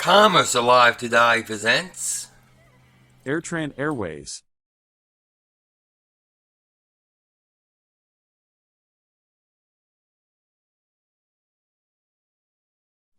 Commerce Alive Today presents AirTran Airways.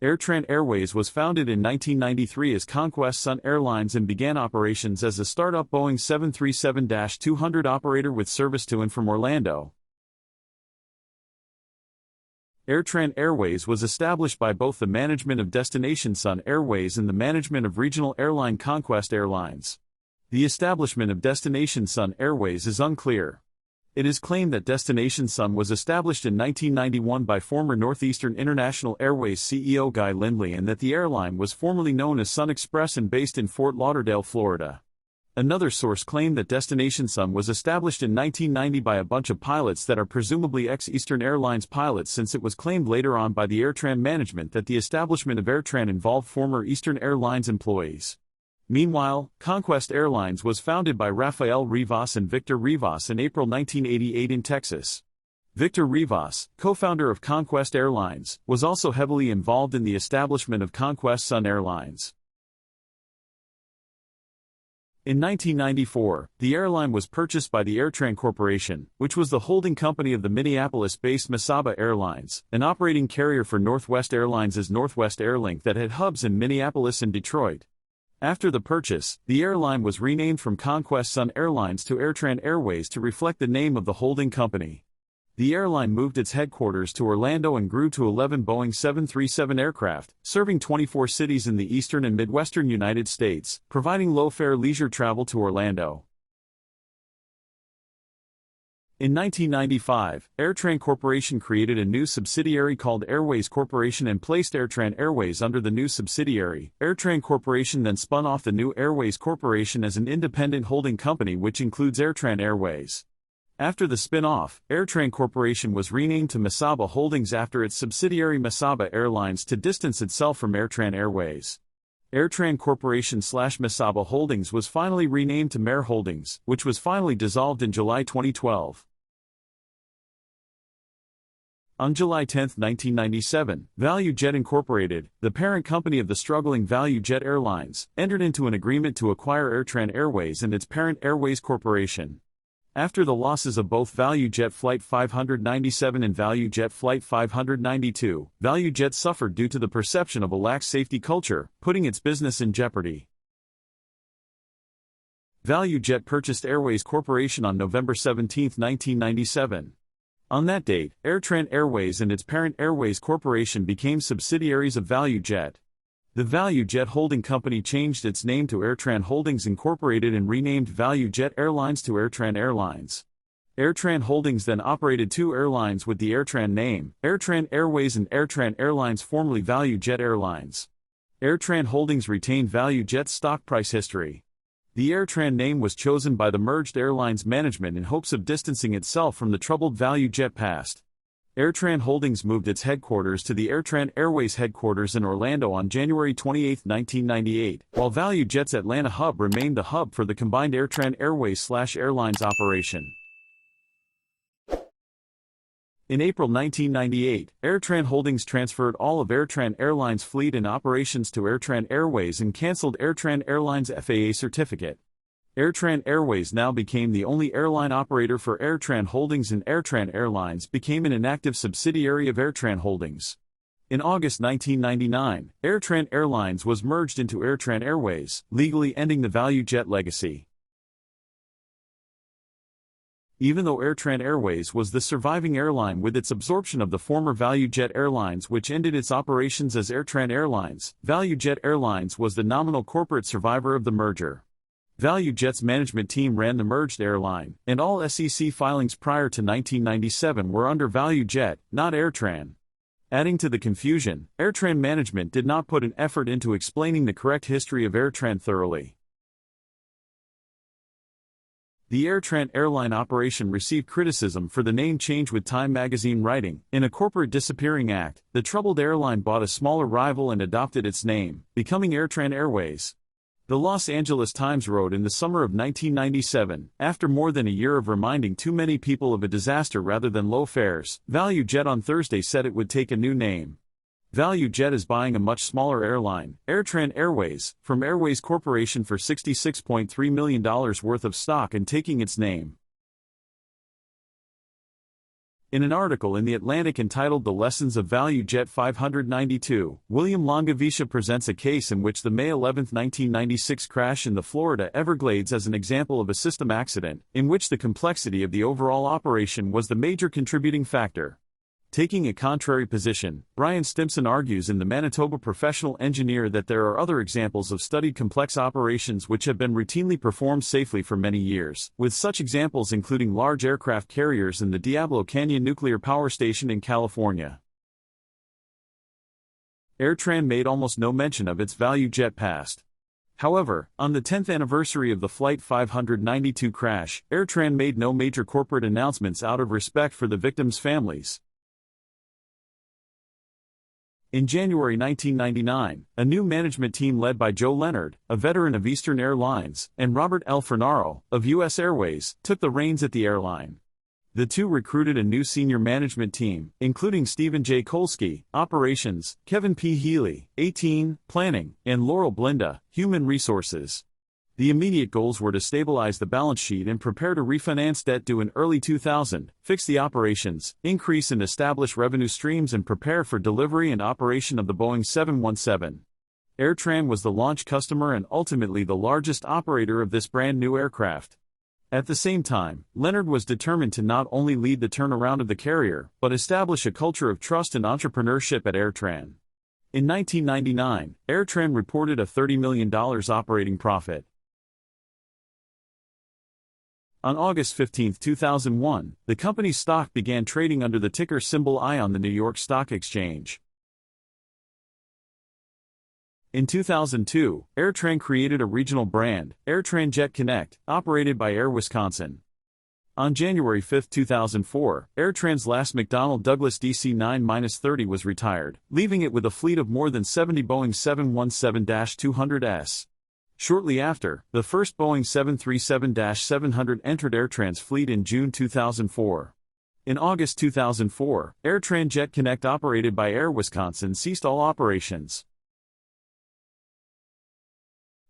AirTran Airways was founded in 1993 as Conquest Sun Airlines and began operations as a startup Boeing 737-200 operator with service to and from Orlando. AirTran Airways was established by both the management of Destination Sun Airways and the management of regional airline Conquest Airlines. The establishment of Destination Sun Airways is unclear. It is claimed that Destination Sun was established in 1991 by former Northeastern International Airways CEO Guy Lindley and that the airline was formerly known as Sun Express and based in Fort Lauderdale, Florida. Another source claimed that Destination Sun was established in 1990 by a bunch of pilots that are presumably ex-Eastern Airlines pilots, since it was claimed later on by the AirTran management that the establishment of AirTran involved former Eastern Airlines employees. Meanwhile, Conquest Airlines was founded by Rafael Rivas and Victor Rivas in April 1988 in Texas. Victor Rivas, co-founder of Conquest Airlines, was also heavily involved in the establishment of Conquest Sun Airlines. In 1994, the airline was purchased by the AirTran Corporation, which was the holding company of the Minneapolis-based Mesaba Airlines, an operating carrier for Northwest Airlines' Northwest Airlink that had hubs in Minneapolis and Detroit. After the purchase, the airline was renamed from Conquest Sun Airlines to AirTran Airways to reflect the name of the holding company. The airline moved its headquarters to Orlando and grew to 11 Boeing 737 aircraft, serving 24 cities in the eastern and midwestern United States, providing low-fare leisure travel to Orlando. In 1995, AirTran Corporation created a new subsidiary called Airways Corporation and placed AirTran Airways under the new subsidiary. AirTran Corporation then spun off the new Airways Corporation as an independent holding company which includes AirTran Airways. After the spin-off, AirTran Corporation was renamed to Mesaba Holdings after its subsidiary Mesaba Airlines to distance itself from AirTran Airways. AirTran Corporation/Mesaba Holdings was finally renamed to Mer Holdings, which was finally dissolved in July 2012. On July 10, 1997, ValuJet Incorporated, the parent company of the struggling ValuJet Airlines, entered into an agreement to acquire AirTran Airways and its parent Airways Corporation. After the losses of both ValuJet Flight 597 and ValuJet Flight 592, ValuJet suffered due to the perception of a lax safety culture, putting its business in jeopardy. ValuJet purchased Airways Corporation on November 17, 1997. On that date, AirTran Airways and its parent Airways Corporation became subsidiaries of ValuJet. The ValuJet holding company changed its name to AirTran Holdings Incorporated and renamed ValuJet Airlines to AirTran Airlines. AirTran Holdings then operated two airlines with the AirTran name, AirTran Airways and AirTran Airlines, formerly ValuJet Airlines. AirTran Holdings retained ValuJet's stock price history. The AirTran name was chosen by the merged airline's management in hopes of distancing itself from the troubled ValuJet past. AirTran Holdings moved its headquarters to the AirTran Airways headquarters in Orlando on January 28, 1998, while ValuJet's Atlanta hub remained the hub for the combined AirTran Airways/Airlines operation. In April 1998, AirTran Holdings transferred all of AirTran Airlines' fleet and operations to AirTran Airways and canceled AirTran Airlines' FAA certificate. AirTran Airways now became the only airline operator for AirTran Holdings, and AirTran Airlines became an inactive subsidiary of AirTran Holdings. In August 1999, AirTran Airlines was merged into AirTran Airways, legally ending the ValuJet legacy. Even though AirTran Airways was the surviving airline with its absorption of the former ValuJet Airlines, which ended its operations as AirTran Airlines, ValuJet Airlines was the nominal corporate survivor of the merger. ValuJet's management team ran the merged airline, and all SEC filings prior to 1997 were under ValuJet, not AirTran. Adding to the confusion, AirTran management did not put an effort into explaining the correct history of AirTran thoroughly. The AirTran airline operation received criticism for the name change, with Time magazine writing, "In a corporate disappearing act, the troubled airline bought a smaller rival and adopted its name, becoming AirTran Airways." The Los Angeles Times wrote in the summer of 1997, after more than a year of reminding too many people of a disaster rather than low fares, ValuJet on Thursday said it would take a new name. ValuJet is buying a much smaller airline, AirTran Airways, from Airways Corporation for $66.3 million worth of stock and taking its name. In an article in The Atlantic entitled The Lessons of ValuJet 592, William Longaviscia presents a case in which the May 11, 1996 crash in the Florida Everglades as an example of a system accident, in which the complexity of the overall operation was the major contributing factor. Taking a contrary position, Brian Stimson argues in the Manitoba Professional Engineer that there are other examples of studied complex operations which have been routinely performed safely for many years, with such examples including large aircraft carriers and the Diablo Canyon Nuclear Power Station in California. AirTran made almost no mention of its ValuJet past. However, on the 10th anniversary of the Flight 592 crash, AirTran made no major corporate announcements out of respect for the victims' families. In January 1999, a new management team led by Joe Leonard, a veteran of Eastern Airlines, and Robert L. Fornaro, of U.S. Airways, took the reins at the airline. The two recruited a new senior management team, including Stephen J. Kolsky, Operations, Kevin P. Healy, 18, Planning, and Laurel Blinda, Human Resources. The immediate goals were to stabilize the balance sheet and prepare to refinance debt due in early 2000, fix the operations, increase and establish revenue streams and prepare for delivery and operation of the Boeing 717. AirTran was the launch customer and ultimately the largest operator of this brand new aircraft. At the same time, Leonard was determined to not only lead the turnaround of the carrier, but establish a culture of trust and entrepreneurship at AirTran. In 1999, AirTran reported a $30 million operating profit. On August 15, 2001, the company's stock began trading under the ticker symbol I on the New York Stock Exchange. In 2002, AirTran created a regional brand, AirTran Jet Connect, operated by Air Wisconsin. On January 5, 2004, AirTran's last McDonnell Douglas DC-9-30 was retired, leaving it with a fleet of more than 70 Boeing 717-200s. Shortly after, the first Boeing 737-700 entered AirTran's fleet in June 2004. In August 2004, AirTran Jet Connect operated by Air Wisconsin ceased all operations.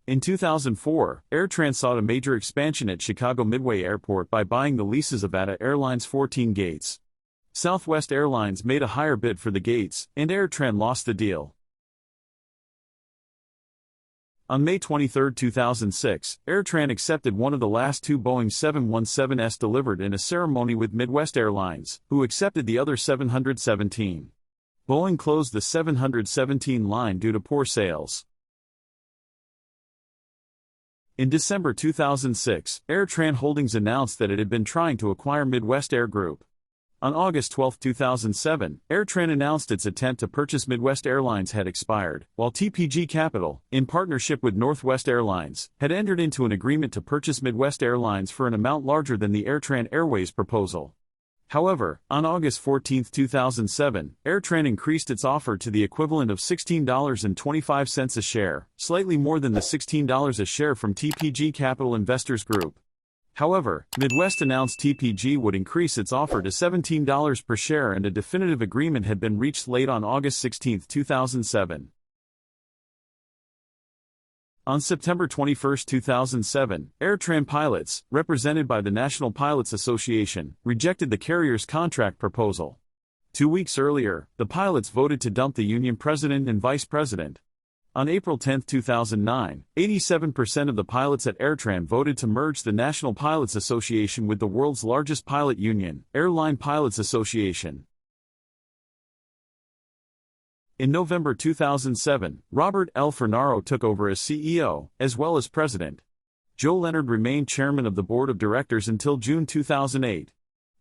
In 2004, AirTran sought a major expansion at Chicago Midway Airport by buying the leases of ATA Airlines' 14 gates. Southwest Airlines made a higher bid for the gates, and AirTran lost the deal. On May 23, 2006, AirTran accepted one of the last two Boeing 717s delivered in a ceremony with Midwest Airlines, who accepted the other 717. Boeing closed the 717 line due to poor sales. In December 2006, AirTran Holdings announced that it had been trying to acquire Midwest Air Group. On August 12, 2007, AirTran announced its attempt to purchase Midwest Airlines had expired, while TPG Capital, in partnership with Northwest Airlines, had entered into an agreement to purchase Midwest Airlines for an amount larger than the AirTran Airways proposal. However, on August 14, 2007, AirTran increased its offer to the equivalent of $16.25 a share, slightly more than the $16 a share from TPG Capital Investors Group. However, Midwest announced TPG would increase its offer to $17 per share and a definitive agreement had been reached late on August 16, 2007. On September 21, 2007, AirTran pilots, represented by the National Pilots Association, rejected the carrier's contract proposal. 2 weeks earlier, the pilots voted to dump the union president and vice president. On April 10, 2009, 87% of the pilots at AirTran voted to merge the National Pilots Association with the world's largest pilot union, Airline Pilots Association. In November 2007, Robert L. Fornaro took over as CEO, as well as president. Joe Leonard remained chairman of the board of directors until June 2008.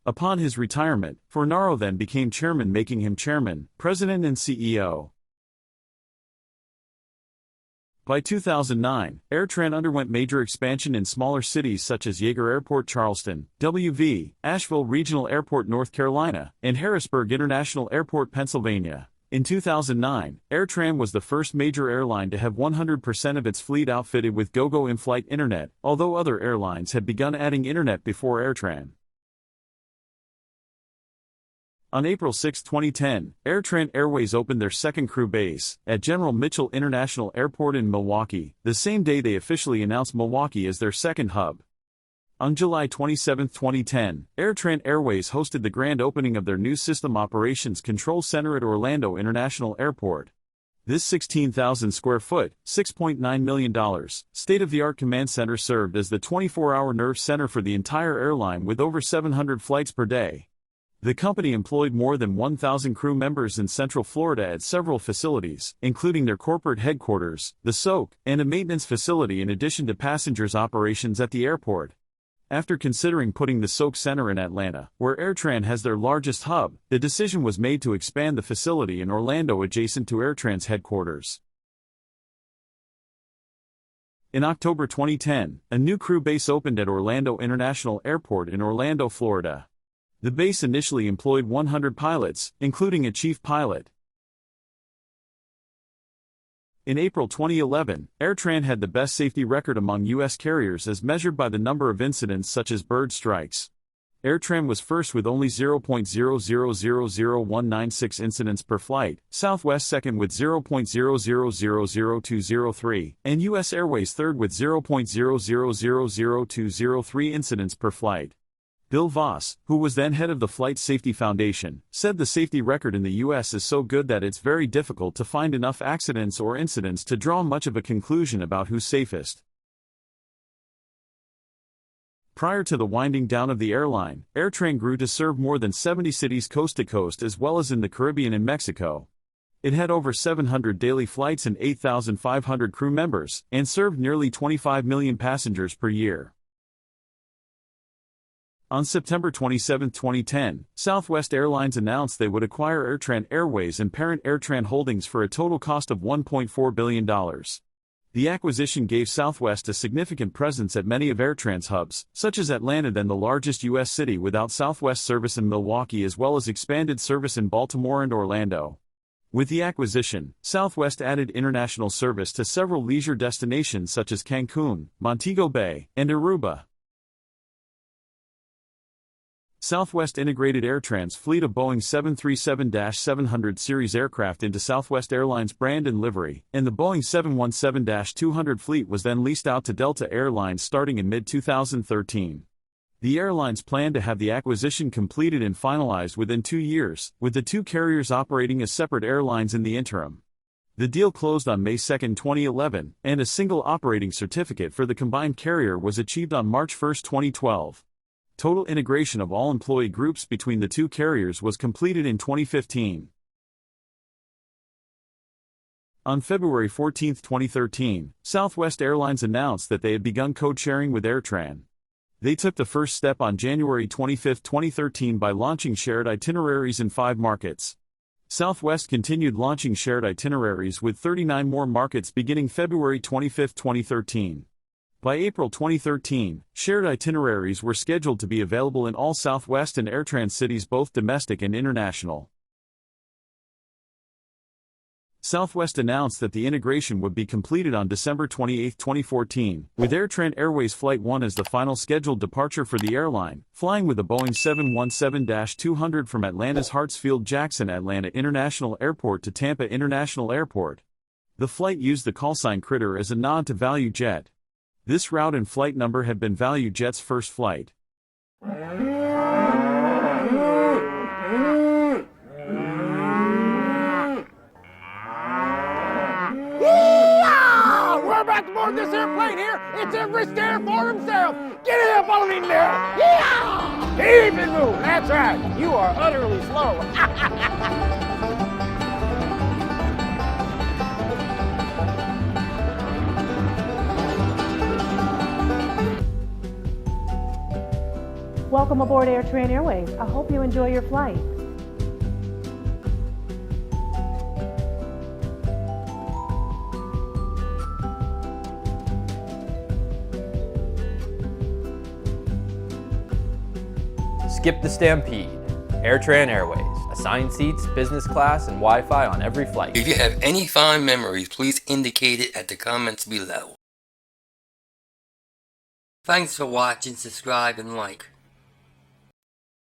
Upon his retirement, Fornaro then became chairman, making him chairman, president and CEO. By 2009, AirTran underwent major expansion in smaller cities such as Yeager Airport, Charleston, W.V., Asheville Regional Airport, North Carolina, and Harrisburg International Airport, Pennsylvania. In 2009, AirTran was the first major airline to have 100% of its fleet outfitted with GoGo in-flight internet, although other airlines had begun adding internet before AirTran. On April 6, 2010, AirTran Airways opened their second crew base at General Mitchell International Airport in Milwaukee, the same day they officially announced Milwaukee as their second hub. On July 27, 2010, AirTran Airways hosted the grand opening of their new System Operations Control Center at Orlando International Airport. This 16,000-square-foot, $6.9 million, state-of-the-art command center served as the 24-hour nerve center for the entire airline with over 700 flights per day. The company employed more than 1,000 crew members in Central Florida at several facilities, including their corporate headquarters, the SOAK, and a maintenance facility in addition to passengers' operations at the airport. After considering putting the SOAK Center in Atlanta, where AirTran has their largest hub, the decision was made to expand the facility in Orlando adjacent to AirTran's headquarters. In October 2010, a new crew base opened at Orlando International Airport in Orlando, Florida. The base initially employed 100 pilots, including a chief pilot. In April 2011, AirTran had the best safety record among U.S. carriers as measured by the number of incidents such as bird strikes. AirTran was first with only 0.0000196 incidents per flight, Southwest second with 0.0000203, and U.S. Airways third with 0.0000203 incidents per flight. Bill Voss, who was then head of the Flight Safety Foundation, said the safety record in the U.S. is so good that it's very difficult to find enough accidents or incidents to draw much of a conclusion about who's safest. Prior to the winding down of the airline, AirTran grew to serve more than 70 cities coast to coast as well as in the Caribbean and Mexico. It had over 700 daily flights and 8,500 crew members, and served nearly 25 million passengers per year. On September 27, 2010, Southwest Airlines announced they would acquire AirTran Airways and parent AirTran Holdings for a total cost of $1.4 billion. The acquisition gave Southwest a significant presence at many of AirTran's hubs, such as Atlanta, then the largest U.S. city without Southwest service, in Milwaukee, as well as expanded service in Baltimore and Orlando. With the acquisition, Southwest added international service to several leisure destinations such as Cancun, Montego Bay, and Aruba. Southwest integrated AirTran's fleet of Boeing 737-700 series aircraft into Southwest Airlines brand and livery, and the Boeing 717-200 fleet was then leased out to Delta Air Lines starting in mid-2013. The airlines plan to have the acquisition completed and finalized within 2 years, with the two carriers operating as separate airlines in the interim. The deal closed on May 2, 2011, and a single operating certificate for the combined carrier was achieved on March 1, 2012. Total integration of all employee groups between the two carriers was completed in 2015. On February 14, 2013, Southwest Airlines announced that they had begun code-sharing with AirTran. They took the first step on January 25, 2013 by launching shared itineraries in 5 markets. Southwest continued launching shared itineraries with 39 more markets beginning February 25, 2013. By April 2013, shared itineraries were scheduled to be available in all Southwest and AirTran cities, both domestic and international. Southwest announced that the integration would be completed on December 28, 2014, with AirTran Airways Flight 1 as the final scheduled departure for the airline, flying with a Boeing 717-200 from Atlanta's Hartsfield-Jackson Atlanta International Airport to Tampa International Airport. The flight used the callsign Critter as a nod to ValuJet. This route and flight number had been ValuJet's first flight. We're about to board this airplane here. It's Everest Air for himself. Get up on in there. Yeah! Keep it moving. That's right. You are utterly slow. Welcome aboard AirTran Airways. I hope you enjoy your flight. Skip the stampede. AirTran Airways. Assigned seats, business class, and Wi-Fi on every flight. If you have any fond memories, please indicate it at the comments below. Thanks for watching, subscribe, and like.